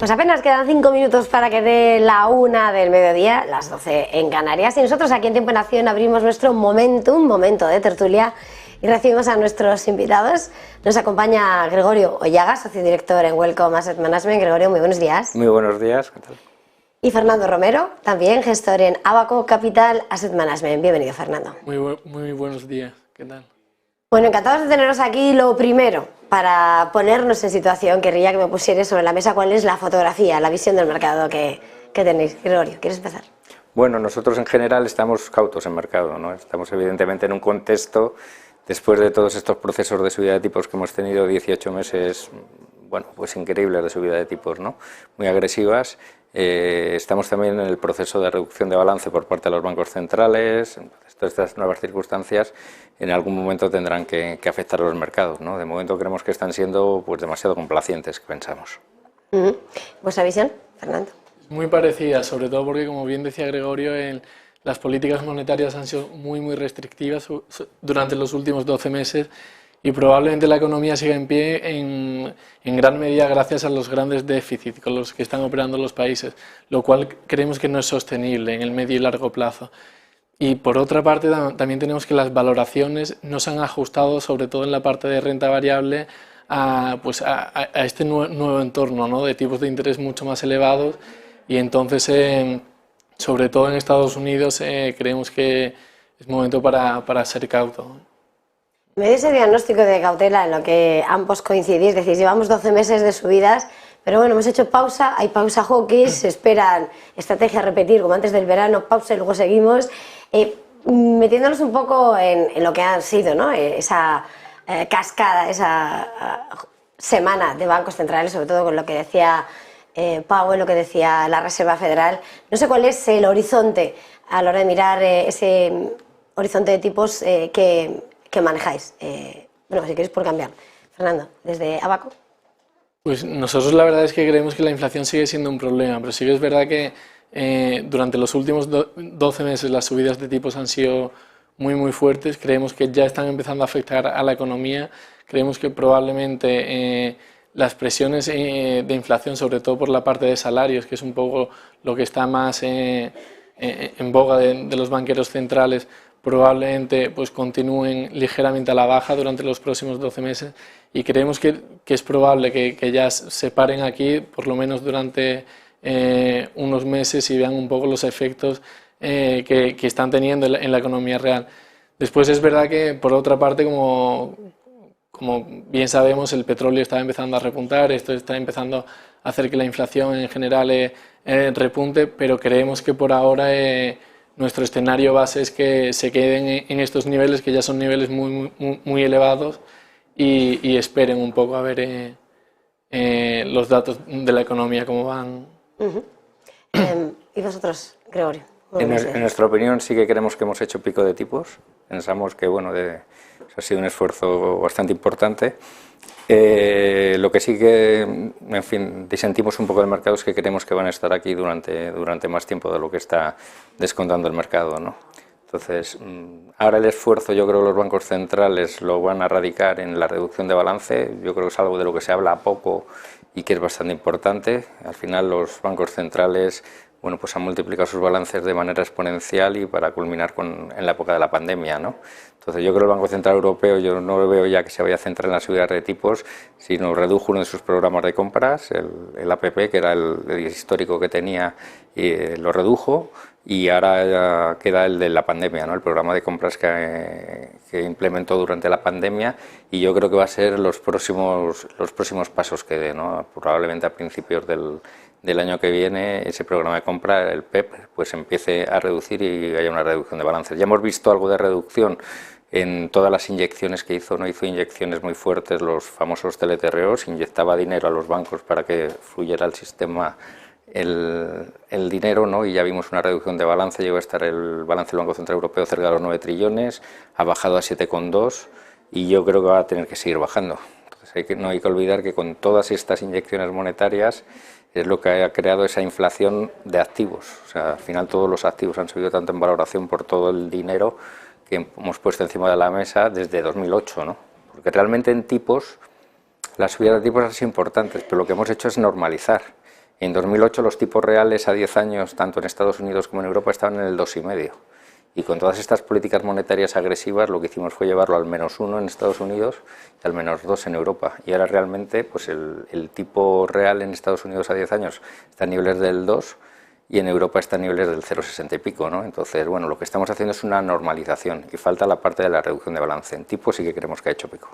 Pues apenas quedan 5 minutos para que dé la 1 del mediodía, las 12 en Canarias. Y nosotros aquí en Tiempo en Acción abrimos nuestro momento, un momento de tertulia, y recibimos a nuestros invitados. Nos acompaña Gregorio Ollaga, socio director en Welcome Asset Management. Gregorio, muy buenos días. Muy buenos días, ¿qué tal? Y Fernando Romero, también gestor en Abaco Capital Asset Management. Bienvenido, Fernando. Muy buenos días, ¿qué tal? Bueno, encantados de teneros aquí. Lo primero, para ponernos en situación, querría que me pusierais sobre la mesa cuál es la fotografía, la visión del mercado que tenéis. Gregorio, ¿quieres empezar? Bueno, nosotros en general estamos cautos en mercado, ¿no? Estamos evidentemente en un contexto, después de todos estos procesos de subida de tipos que hemos tenido, 18 meses, bueno, pues increíbles de subida de tipos, ¿no? Muy agresivas. Estamos también en el proceso de reducción de balance por parte de los bancos centrales. Entonces, todas estas nuevas circunstancias en algún momento tendrán que afectar a los mercados, ¿no? De momento creemos que están siendo pues demasiado complacientes, pensamos. ¿Vuestra visión, Fernando? Muy parecida, sobre todo porque, como bien decía Gregorio, las políticas monetarias han sido muy restrictivas durante los últimos 12 meses y probablemente la economía siga en pie en gran medida gracias a los grandes déficits con los que están operando los países, lo cual creemos que no es sostenible en el medio y largo plazo. Y por otra parte también tenemos que las valoraciones no se han ajustado, sobre todo en la parte de renta variable, a este nuevo entorno, ¿no? De tipos de interés mucho más elevados, y entonces sobre todo en Estados Unidos creemos que es momento para ser cauto. Me dio ese diagnóstico de cautela en lo que ambos coincidís, decís, llevamos 12 meses de subidas, pero bueno, hemos hecho pausa, hay pausa hockey, se esperan estrategias a repetir como antes del verano, pausa y luego seguimos, metiéndonos un poco en lo que ha sido, ¿no? Esa cascada, esa semana de bancos centrales, sobre todo con lo que decía Powell, lo que decía la Reserva Federal. No sé cuál es el horizonte a la hora de mirar ese horizonte de tipos que manejáis. Bueno, si queréis por cambiar. Fernando, desde Abaco. Pues nosotros la verdad es que creemos que la inflación sigue siendo un problema, pero sí que es verdad que durante los últimos 12 meses las subidas de tipos han sido muy fuertes. Creemos que ya están empezando a afectar a la economía. Creemos que probablemente las presiones de inflación, sobre todo por la parte de salarios, que es un poco lo que está más en boga de los banqueros centrales, probablemente pues continúen ligeramente a la baja durante los próximos 12 meses, y creemos que es probable que ya se paren aquí, por lo menos durante unos meses, y vean un poco los efectos que están teniendo en la economía real. Después es verdad que, por otra parte, como bien sabemos, el petróleo está empezando a repuntar, esto está empezando a hacer que la inflación en general repunte, pero creemos que por ahora nuestro escenario base es que se queden en estos niveles, que ya son niveles muy elevados, y esperen un poco a ver los datos de la economía cómo van. ¿Y vosotros, Gregorio? En nuestra opinión sí que creemos que hemos hecho pico de tipos. Pensamos que bueno, ha sido un esfuerzo bastante importante. Lo que sí que, en fin, disentimos un poco del mercado es que creemos que van a estar aquí durante más tiempo de lo que está descontando el mercado, ¿no? Entonces, ahora el esfuerzo, yo creo que los bancos centrales lo van a radicar en la reducción de balance. Yo creo que es algo de lo que se habla poco y que es bastante importante. Al final los bancos centrales, bueno, pues han multiplicado sus balances de manera exponencial, y para culminar en la época de la pandemia, ¿no? Entonces yo creo que el Banco Central Europeo, yo no lo veo ya que se vaya a centrar en la subida de tipos, sino redujo uno de sus programas de compras, el APP, que era el histórico que tenía, y lo redujo, y ahora queda el de la pandemia, ¿no? El programa de compras que implementó durante la pandemia, y yo creo que va a ser los próximos pasos que dé, ¿no? Probablemente a principios del año que viene ese programa de compra, el PEP, pues empiece a reducir y haya una reducción de balances. Ya hemos visto algo de reducción en todas las inyecciones que hizo, ¿no? Hizo inyecciones muy fuertes, los famosos TLTROs, inyectaba dinero a los bancos para que fluyera al sistema el dinero, ¿no? Y ya vimos una reducción de balance. Llegó a estar el balance del Banco Central Europeo cerca de los 9 trillones, ha bajado a 7,2, y yo creo que va a tener que seguir bajando. Entonces no hay que olvidar que con todas estas inyecciones monetarias es lo que ha creado esa inflación de activos. O sea, al final todos los activos han subido tanto en valoración por todo el dinero que hemos puesto encima de la mesa desde 2008, ¿no? Porque realmente en tipos, las subidas de tipos han sido importantes, pero lo que hemos hecho es normalizar. En 2008 los tipos reales a 10 años, tanto en Estados Unidos como en Europa, estaban en el 2,5. Y con todas estas políticas monetarias agresivas lo que hicimos fue llevarlo al -1 en Estados Unidos y al -2 en Europa. Y ahora realmente pues el tipo real en Estados Unidos a 10 años está a niveles del 2 y en Europa está a niveles del 0,60 y pico, ¿no? Entonces, bueno, lo que estamos haciendo es una normalización y falta la parte de la reducción de balance. En tipo sí que creemos que ha hecho pico.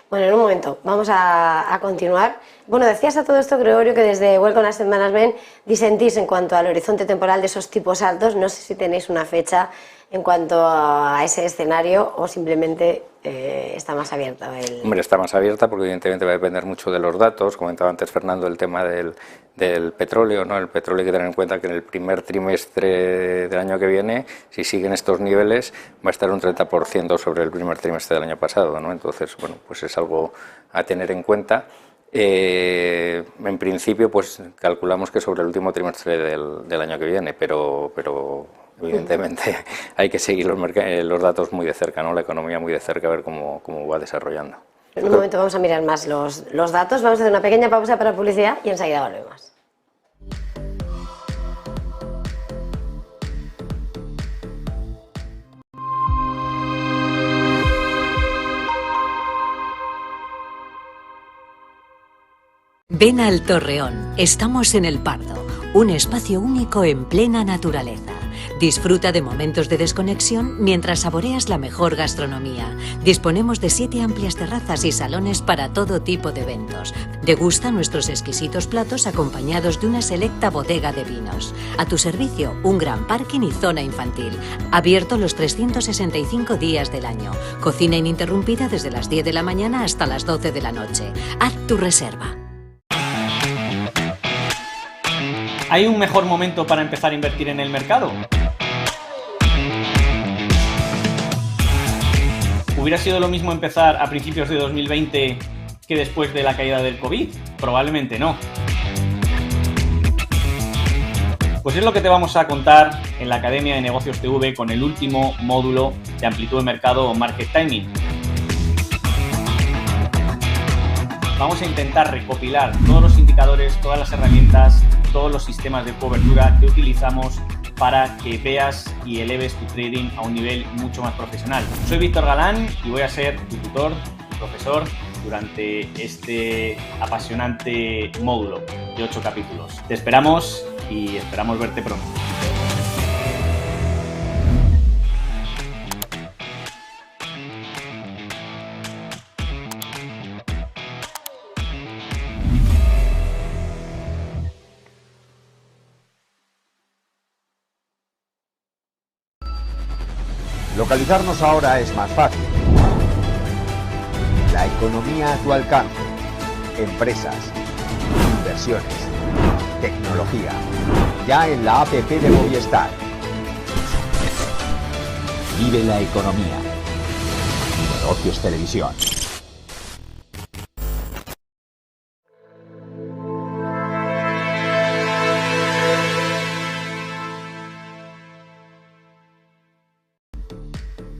Bueno, en un momento, vamos a continuar. Bueno, decías a todo esto, Gregorio, que desde Welcome Asset Management disentís en cuanto al horizonte temporal de esos tipos altos. No sé si tenéis una fecha en cuanto a ese escenario o simplemente está más abierta. Hombre, está más abierta porque evidentemente va a depender mucho de los datos. Comentaba antes Fernando el tema del petróleo, ¿no? El petróleo hay que tener en cuenta que en el primer trimestre del año que viene, si siguen estos niveles, va a estar un 30% sobre el primer trimestre del año pasado, ¿no? Entonces, bueno, pues es algo a tener en cuenta. En principio, pues calculamos que sobre el último trimestre del año que viene, pero evidentemente hay que seguir los datos muy de cerca, ¿no? La economía muy de cerca, a ver cómo va desarrollando. En un momento vamos a mirar más los datos, vamos a hacer una pequeña pausa para publicidad y enseguida volvemos. Ven al Torreón, estamos en El Pardo, un espacio único en plena naturaleza. Disfruta de momentos de desconexión mientras saboreas la mejor gastronomía. Disponemos de 7 amplias terrazas y salones para todo tipo de eventos. Degusta nuestros exquisitos platos acompañados de una selecta bodega de vinos. A tu servicio, un gran parking y zona infantil. Abierto los 365 días del año. Cocina ininterrumpida desde las 10 de la mañana hasta las 12 de la noche. Haz tu reserva. ¿Hay un mejor momento para empezar a invertir en el mercado? ¿Hubiera sido lo mismo empezar a principios de 2020 que después de la caída del COVID? Probablemente no. Pues es lo que te vamos a contar en la Academia de Negocios TV con el último módulo de amplitud de mercado o Market Timing. Vamos a intentar recopilar todos los indicadores, todas las herramientas, todos los sistemas de cobertura que utilizamos para que veas y eleves tu trading a un nivel mucho más profesional. Soy Víctor Galán y voy a ser tu tutor, tu profesor, durante este apasionante módulo de 8 capítulos. Te esperamos y esperamos verte pronto. Localizarnos ahora es más fácil. La economía a tu alcance. Empresas, inversiones, tecnología. Ya en la app de Movistar. Vive la economía. Negocios Televisión.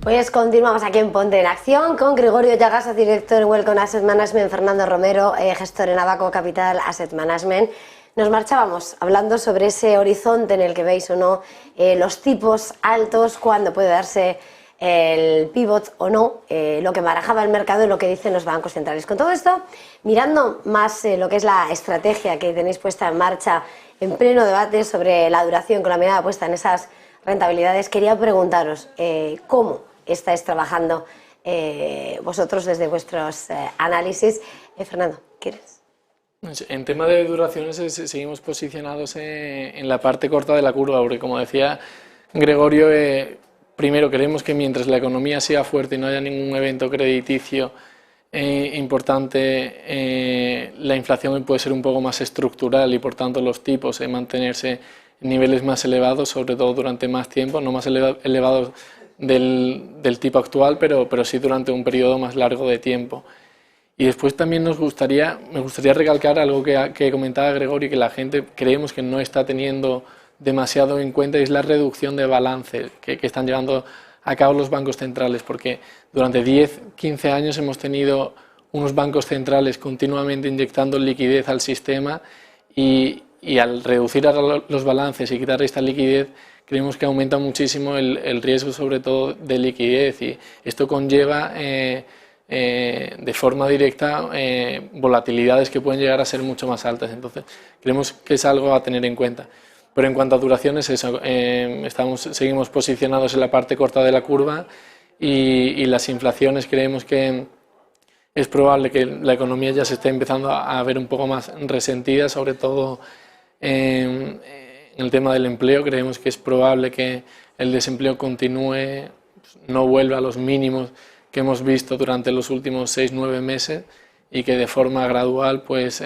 Pues continuamos aquí en Ponte en Acción con Gregorio Llagas, director en Welcome Asset Management, Fernando Romero, gestor en Abaco Capital Asset Management. Nos marchábamos hablando sobre ese horizonte en el que veis o no los tipos altos, cuándo puede darse el pivot o no, lo que barajaba el mercado y lo que dicen los bancos centrales. Con todo esto, mirando más lo que es la estrategia que tenéis puesta en marcha en pleno debate sobre la duración con la mirada puesta en esas rentabilidades, quería preguntaros cómo estáis trabajando vosotros desde vuestros análisis. Fernando, ¿quieres? En tema de duraciones seguimos posicionados en la parte corta de la curva, porque como decía Gregorio, primero queremos que mientras la economía sea fuerte y no haya ningún evento crediticio importante, la inflación puede ser un poco más estructural y por tanto los tipos mantenerse en niveles más elevados, sobre todo durante más tiempo, no más elevados del tipo actual, pero sí durante un periodo más largo de tiempo. Y después también me gustaría recalcar algo que comentaba Gregorio y que la gente creemos que no está teniendo demasiado en cuenta, y es la reducción de balance que están llevando a cabo los bancos centrales, porque durante 10-15 años hemos tenido unos bancos centrales continuamente inyectando liquidez al sistema y al reducir los balances y quitar esta liquidez, creemos que aumenta muchísimo el riesgo, sobre todo de liquidez, y esto conlleva de forma directa volatilidades que pueden llegar a ser mucho más altas. Entonces creemos que es algo a tener en cuenta. Pero en cuanto a duraciones, eso, seguimos posicionados en la parte corta de la curva, y las inflaciones creemos que es probable que la economía ya se esté empezando a ver un poco más resentida, sobre todo en el tema del empleo. Creemos que es probable que el desempleo continúe, no vuelva a los mínimos que hemos visto durante los últimos 6-9 meses, y que de forma gradual pues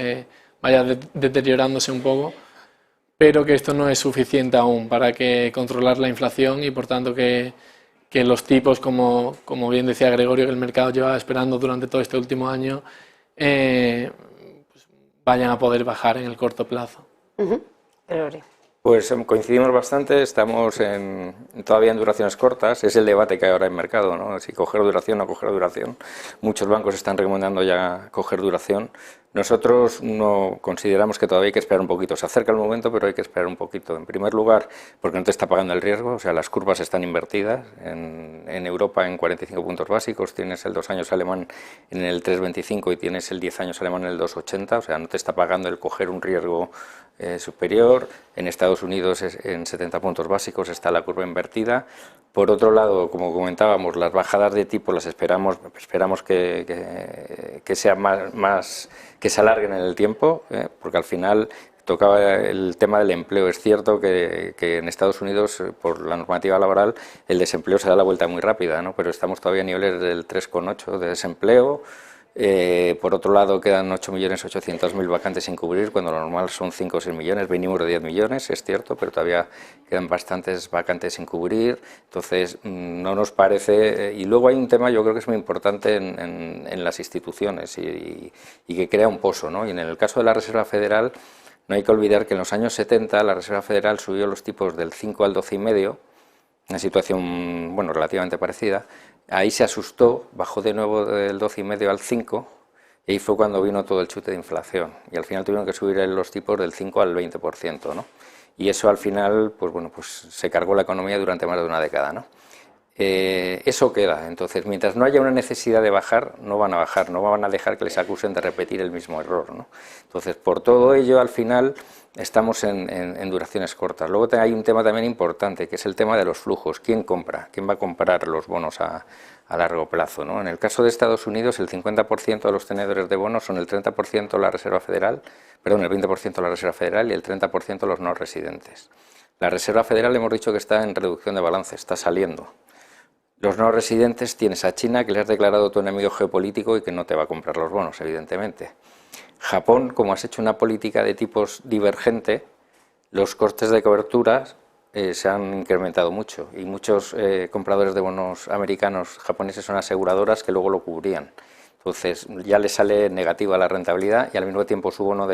vaya deteriorándose un poco, pero que esto no es suficiente aún para controlar la inflación, y por tanto que los tipos, como bien decía Gregorio, que el mercado lleva esperando durante todo este último año, pues vayan a poder bajar en el corto plazo. Gregorio. Pues coincidimos bastante, estamos todavía en duraciones cortas, es el debate que hay ahora en mercado, ¿no? Si coger duración o no coger duración. Muchos bancos están recomendando ya coger duración. Nosotros no consideramos que todavía hay que esperar un poquito. Se acerca el momento, pero hay que esperar un poquito. En primer lugar, porque no te está pagando el riesgo, o sea, las curvas están invertidas. En Europa en 45 puntos básicos, tienes el 2 años alemán en el 3,25 y tienes el 10 años alemán en el 2,80, o sea, no te está pagando el coger un riesgo superior. En Estados Unidos en 70 puntos básicos está la curva invertida. Por otro lado, como comentábamos, las bajadas de tipo las esperamos que sean más que se alarguen en el tiempo, porque al final tocaba el tema del empleo. Es cierto que en Estados Unidos, por la normativa laboral, el desempleo se da la vuelta muy rápida, ¿no? Pero estamos todavía a niveles del 3,8 de desempleo. Por otro lado, quedan 8.800.000 vacantes sin cubrir, cuando lo normal son 5 o 6 millones, venimos de 10 millones, es cierto, pero todavía quedan bastantes vacantes sin cubrir. Entonces, no nos parece. Y luego hay un tema, yo creo que es muy importante en las instituciones y que crea un pozo, ¿no? Y en el caso de la Reserva Federal, no hay que olvidar que en los años 70 la Reserva Federal subió los tipos del 5 al 12,5, una situación, bueno, relativamente parecida. Ahí se asustó, bajó de nuevo del 12,5 al 5, y ahí fue cuando vino todo el chute de inflación. Y al final tuvieron que subir los tipos del 5 al 20%, ¿no? Y eso al final, pues bueno, pues se cargó la economía durante más de una década, ¿no? Eso queda. Entonces, mientras no haya una necesidad de bajar, no van a bajar, no van a dejar que les acusen de repetir el mismo error, ¿no? Entonces, por todo ello, al final estamos en duraciones cortas. Luego hay un tema también importante, que es el tema de los flujos. ¿Quién compra? ¿Quién va a comprar los bonos a largo plazo, ¿no? En el caso de Estados Unidos, el 50% de los tenedores de bonos son el 30% la Reserva Federal, perdón, el 20% la Reserva Federal y el 30% los no residentes. La Reserva Federal hemos dicho que está en reducción de balance, está saliendo. Los no residentes tienes a China, que le has declarado tu enemigo geopolítico y que no te va a comprar los bonos, evidentemente. Japón, como has hecho una política de tipos divergente, los costes de cobertura se han incrementado mucho, y muchos compradores de bonos americanos japoneses son aseguradoras que luego lo cubrían. Entonces ya le sale negativa la rentabilidad, y al mismo tiempo su bono se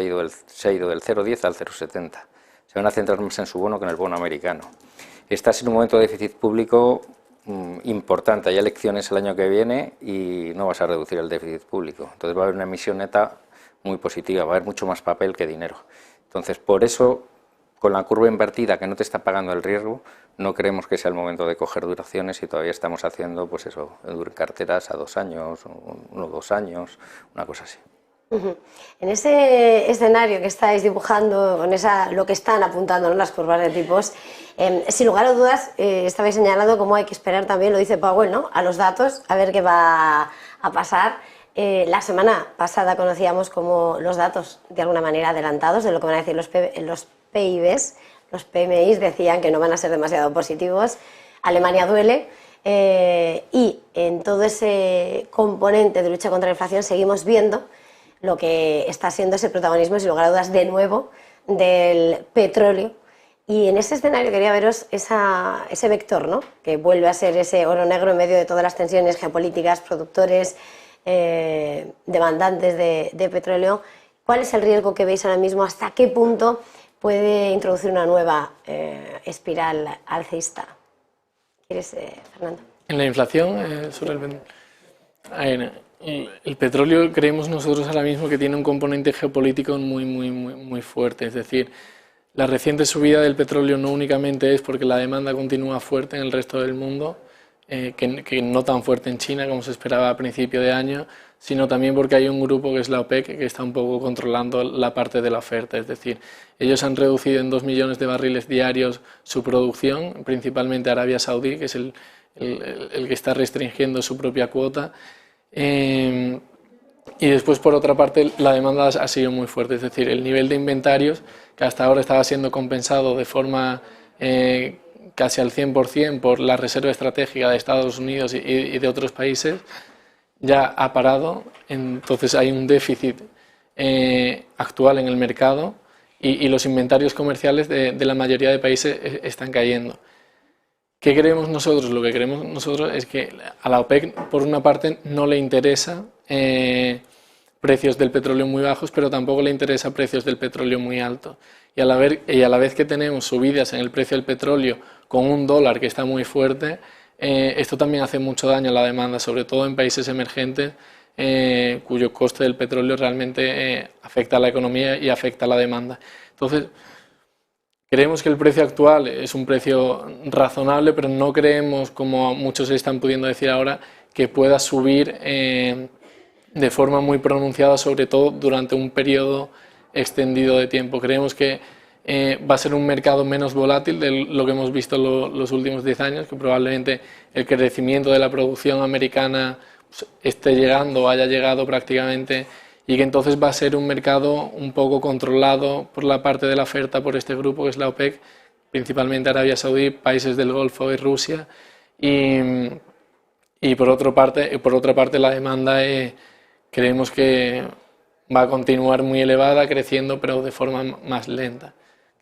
ha ido del 0,10 al 0,70. Se van a centrar más en su bono que en el bono americano. Estás en un momento de déficit público importante. Hay elecciones el año que viene y no vas a reducir el déficit público. Entonces va a haber una emisión neta muy positiva, va a haber mucho más papel que dinero. Entonces, por eso, con la curva invertida, que no te está pagando el riesgo, no creemos que sea el momento de coger duraciones, y todavía estamos haciendo, pues eso, carteras a 2 años, 1 o 2 años, una cosa así. En ese escenario que estáis dibujando, con lo que están apuntando, ¿no?, las curvas de tipos, sin lugar a dudas, estabais señalando cómo hay que esperar también, lo dice Powell, ¿no?, a los datos, a ver qué va a pasar. La semana pasada conocíamos como los datos, de alguna manera, adelantados de lo que van a decir los PIBs, los PMIs decían que no van a ser demasiado positivos. Alemania duele. Y en todo ese componente de lucha contra la inflación seguimos viendo lo que está siendo ese protagonismo, sin lugar a dudas, de nuevo, del petróleo. Y en ese escenario quería veros ese vector, ¿no?, que vuelve a ser ese oro negro en medio de todas las tensiones geopolíticas, productores, demandantes de petróleo. ¿Cuál es el riesgo que veis ahora mismo? ¿Hasta qué punto puede introducir una nueva espiral alcista? ¿Quieres, Fernando? En la inflación, El petróleo creemos nosotros ahora mismo que tiene un componente geopolítico muy fuerte, es decir, la reciente subida del petróleo no únicamente es porque la demanda continúa fuerte en el resto del mundo, que no tan fuerte en China como se esperaba a principio de año, sino también porque hay un grupo que es la OPEC que está un poco controlando la parte de la oferta, es decir, ellos han reducido en 2 millones de barriles diarios su producción, principalmente Arabia Saudí, que es el que está restringiendo su propia cuota. Y después, por otra parte, la demanda ha sido muy fuerte, es decir, el nivel de inventarios, que hasta ahora estaba siendo compensado de forma casi al 100% por la reserva estratégica de Estados Unidos y de otros países, ya ha parado. Entonces hay un déficit actual en el mercado y los inventarios comerciales de la mayoría de países están cayendo. ¿Qué queremos nosotros? Lo que queremos nosotros es que a la OPEC, por una parte, no le interesa precios del petróleo muy bajos, pero tampoco le interesa precios del petróleo muy altos. Y a la vez que tenemos subidas en el precio del petróleo con un dólar que está muy fuerte, esto también hace mucho daño a la demanda, sobre todo en países emergentes, cuyo coste del petróleo realmente afecta a la economía y afecta a la demanda. Entonces, creemos que el precio actual es un precio razonable, pero no creemos, como muchos están pudiendo decir ahora, que pueda subir de forma muy pronunciada, sobre todo durante un periodo extendido de tiempo. Creemos que va a ser un mercado menos volátil de lo que hemos visto los últimos 10 años, que probablemente el crecimiento de la producción americana esté llegando o haya llegado prácticamente, y que entonces va a ser un mercado un poco controlado por la parte de la oferta por este grupo que es la OPEC, principalmente Arabia Saudí, países del Golfo y Rusia, y por otra parte la demanda creemos que va a continuar muy elevada, creciendo, pero de forma más lenta.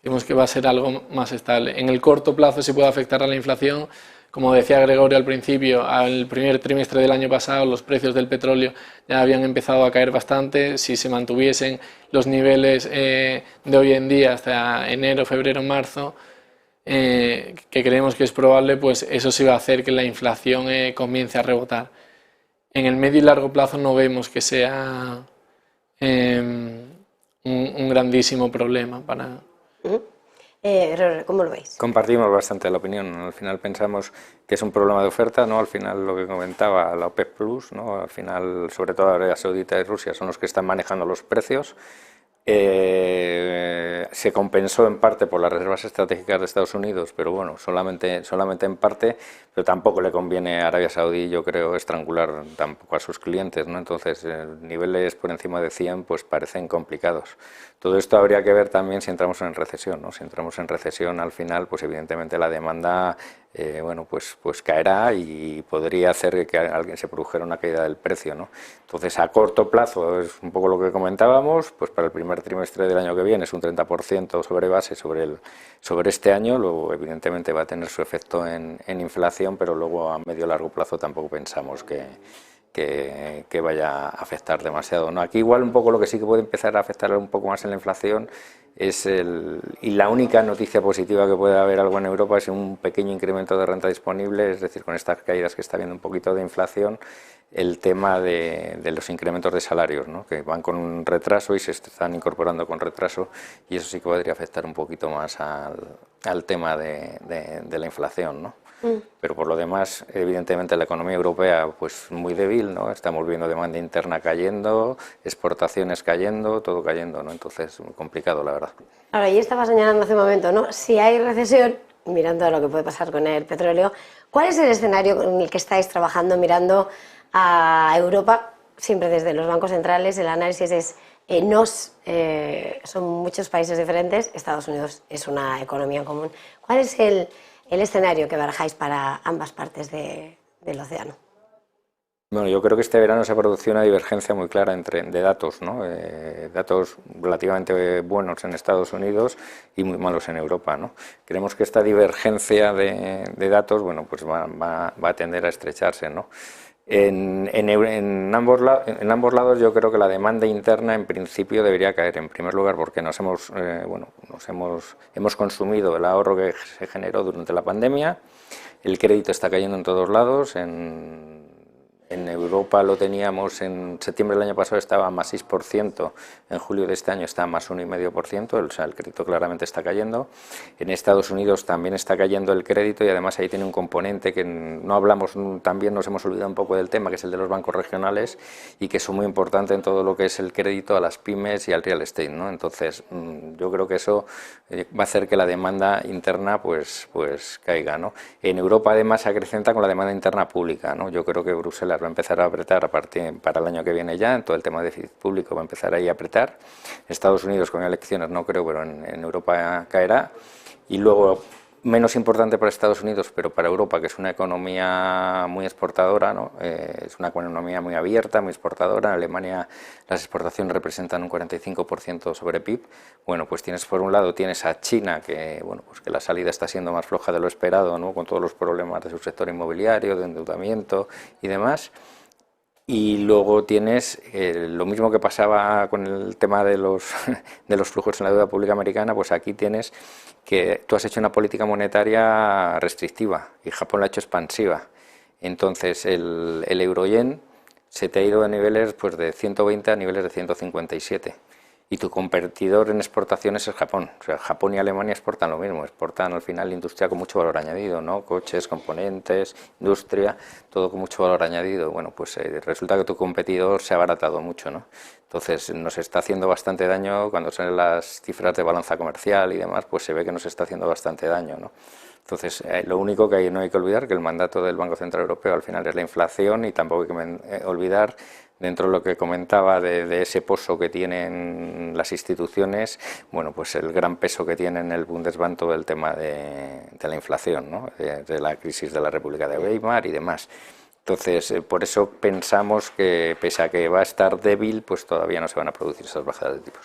Creemos que va a ser algo más estable. En el corto plazo sí puede afectar a la inflación. Como decía Gregorio al principio, al primer trimestre del año pasado los precios del petróleo ya habían empezado a caer bastante. Si se mantuviesen los niveles de hoy en día hasta enero, febrero, marzo, que creemos que es probable, pues eso sí va a hacer que la inflación comience a rebotar. En el medio y largo plazo no vemos que sea un grandísimo problema para... ¿Cómo lo veis? Compartimos bastante la opinión. Al final pensamos que es un problema de oferta, ¿no? Al final lo que comentaba la OPEP Plus, ¿no? Al final, sobre todo Arabia Saudita y Rusia son los que están manejando los precios. Se compensó en parte por las reservas estratégicas de Estados Unidos, pero bueno, solamente en parte, pero tampoco le conviene a Arabia Saudí, yo creo, estrangular tampoco a sus clientes, ¿no? Entonces, niveles por encima de 100 pues parecen complicados. Todo esto habría que ver también si entramos en recesión, ¿no? Si entramos en recesión, al final, pues evidentemente la demanda pues caerá y podría hacer que alguien se produjera una caída del precio, ¿no? Entonces, a corto plazo, es un poco lo que comentábamos, pues para el primer trimestre del año que viene es un 30% sobre base sobre este año, luego evidentemente va a tener su efecto en inflación, pero luego a medio largo plazo tampoco pensamos que vaya a afectar demasiado, ¿no? Aquí igual un poco lo que sí que puede empezar a afectar un poco más en la inflación y la única noticia positiva que puede haber algo en Europa es un pequeño incremento de renta disponible, es decir, con estas caídas que está habiendo un poquito de inflación, el tema de los incrementos de salarios, ¿no? Que van con un retraso y se están incorporando con retraso, y eso sí que podría afectar un poquito más al tema de la inflación, ¿no? Pero por lo demás, evidentemente la economía europea pues muy débil, ¿no? Estamos viendo demanda interna cayendo, exportaciones cayendo, todo cayendo, ¿no? Entonces, muy complicado, la verdad. Ahora, ya estaba señalando hace un momento, ¿no? Si hay recesión, mirando a lo que puede pasar con el petróleo, ¿cuál es el escenario en el que estáis trabajando mirando a Europa? Siempre desde los bancos centrales, el análisis es son muchos países diferentes, Estados Unidos es una economía en común. ¿Cuál es el escenario que barajáis para ambas partes del océano? Bueno, yo creo que este verano se ha producido una divergencia muy clara de datos, ¿no? Datos relativamente buenos en Estados Unidos y muy malos en Europa, ¿no? Creemos que esta divergencia de datos, bueno, pues va a tender a estrecharse, ¿no? En ambos lados yo creo que la demanda interna en principio debería caer, en primer lugar porque hemos consumido el ahorro que se generó durante la pandemia, el crédito está cayendo en todos lados, en En Europa lo teníamos en septiembre del año pasado, estaba más 6%, en julio de este año está más 1,5%, o sea, el crédito claramente está cayendo. En Estados Unidos también está cayendo el crédito y además ahí tiene un componente que no hablamos, también nos hemos olvidado un poco del tema, que es el de los bancos regionales y que son muy importantes en todo lo que es el crédito a las pymes y al real estate, ¿no? Entonces, yo creo que eso va a hacer que la demanda interna pues caiga, ¿no? En Europa además se acrecenta con la demanda interna pública, ¿no? Yo creo que Bruselas va a empezar a apretar a partir para el año que viene ya, en todo el tema de déficit público va a empezar ahí a apretar. Estados Unidos con elecciones no creo, pero en Europa caerá. Y luego, menos importante para Estados Unidos, pero para Europa, que es una economía muy exportadora, ¿no? Es una economía muy abierta, muy exportadora. En Alemania las exportaciones representan un 45% sobre PIB. Bueno, pues por un lado tienes a China, que bueno, pues que la salida está siendo más floja de lo esperado, ¿no? Con todos los problemas de su sector inmobiliario, de endeudamiento y demás. Y luego tienes lo mismo que pasaba con el tema de los flujos en la deuda pública americana, pues aquí tienes que tú has hecho una política monetaria restrictiva y Japón la ha hecho expansiva. Entonces el euro-yen se te ha ido de niveles pues, de 120 a niveles de 157. Y tu competidor en exportaciones es Japón. O sea, Japón y Alemania exportan lo mismo, exportan al final industria con mucho valor añadido, ¿no? Coches, componentes, industria, todo con mucho valor añadido. Bueno, pues resulta que tu competidor se ha abaratado mucho, ¿no? Entonces nos está haciendo bastante daño, cuando salen las cifras de balanza comercial y demás, pues se ve que nos está haciendo bastante daño, ¿no? Entonces, lo único que no hay que olvidar, que el mandato del Banco Central Europeo al final es la inflación y tampoco hay que olvidar, dentro de lo que comentaba de ese pozo que tienen las instituciones, bueno, pues el gran peso que tiene en el Bundesbank todo el tema de la inflación, ¿no? De la crisis de la República de Weimar y demás. Entonces, por eso pensamos que, pese a que va a estar débil, pues todavía no se van a producir esas bajadas de tipos.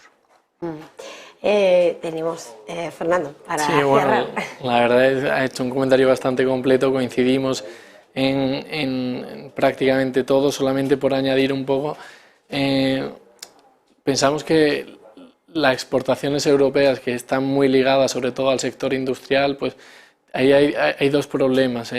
Tenemos Fernando para sí, bueno, cerrar. La verdad es que ha hecho un comentario bastante completo, coincidimos en prácticamente todo. Solamente por añadir un poco, pensamos que las exportaciones europeas, que están muy ligadas sobre todo al sector industrial, pues ahí hay dos problemas.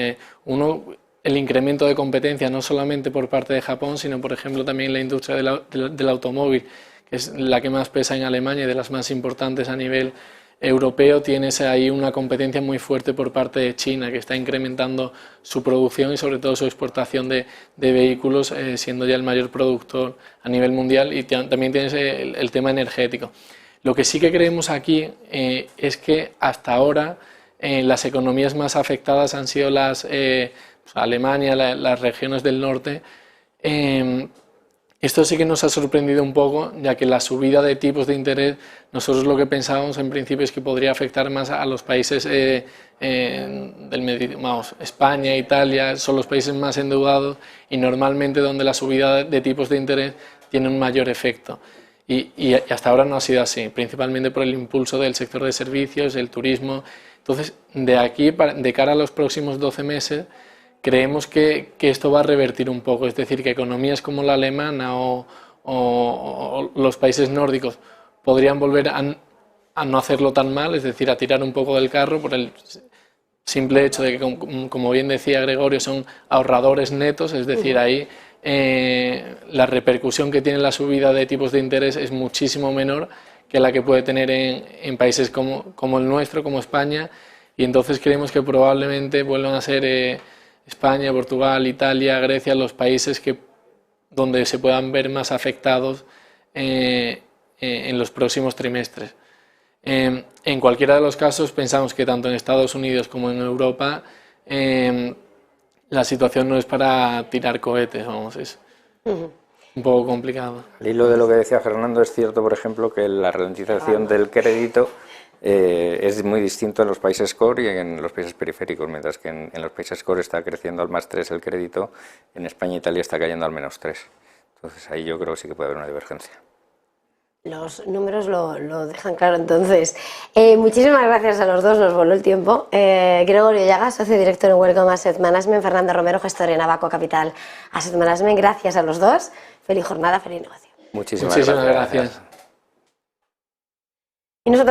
Uno, el incremento de competencia, no solamente por parte de Japón, sino por ejemplo también la industria del automóvil, que es la que más pesa en Alemania y de las más importantes a nivel europeo. Tienes ahí una competencia muy fuerte por parte de China, que está incrementando su producción y sobre todo su exportación de vehículos, siendo ya el mayor productor a nivel mundial. Y también tienes el tema energético. Lo que sí que creemos aquí es que hasta ahora las economías más afectadas han sido Alemania, las regiones del norte. Esto sí que nos ha sorprendido un poco, ya que la subida de tipos de interés, nosotros lo que pensábamos en principio es que podría afectar más a los países España, Italia, son los países más endeudados y normalmente donde la subida de tipos de interés tiene un mayor efecto. Y hasta ahora no ha sido así, principalmente por el impulso del sector de servicios, el turismo. Entonces, de aquí, de cara a los próximos 12 meses, creemos que esto va a revertir un poco, es decir, que economías como la alemana o los países nórdicos podrían volver a no hacerlo tan mal, es decir, a tirar un poco del carro por el simple hecho de que, como bien decía Gregorio, son ahorradores netos, es decir, ahí la repercusión que tiene la subida de tipos de interés es muchísimo menor que la que puede tener en países como el nuestro, como España, y entonces creemos que probablemente vuelvan a ser España, Portugal, Italia, Grecia, los países donde se puedan ver más afectados en los próximos trimestres. En cualquiera de los casos pensamos que tanto en Estados Unidos como en Europa la situación no es para tirar cohetes, vamos, es un poco complicado. Al hilo de lo que decía Fernando, es cierto, por ejemplo, que la ralentización del crédito es muy distinto en los países core y en los países periféricos, mientras que en los países core está creciendo al +3 el crédito, en España e Italia está cayendo al -3. Entonces ahí yo creo que sí que puede haber una divergencia. Los números lo dejan claro entonces. Muchísimas gracias a los dos, nos voló el tiempo. Gregorio Llagas, socio director en Welcome Asset Management, Fernando Romero, gestor en Abaco Capital Asset Management. Gracias a los dos. Feliz jornada, feliz negocio. Muchísimas gracias. Y nosotros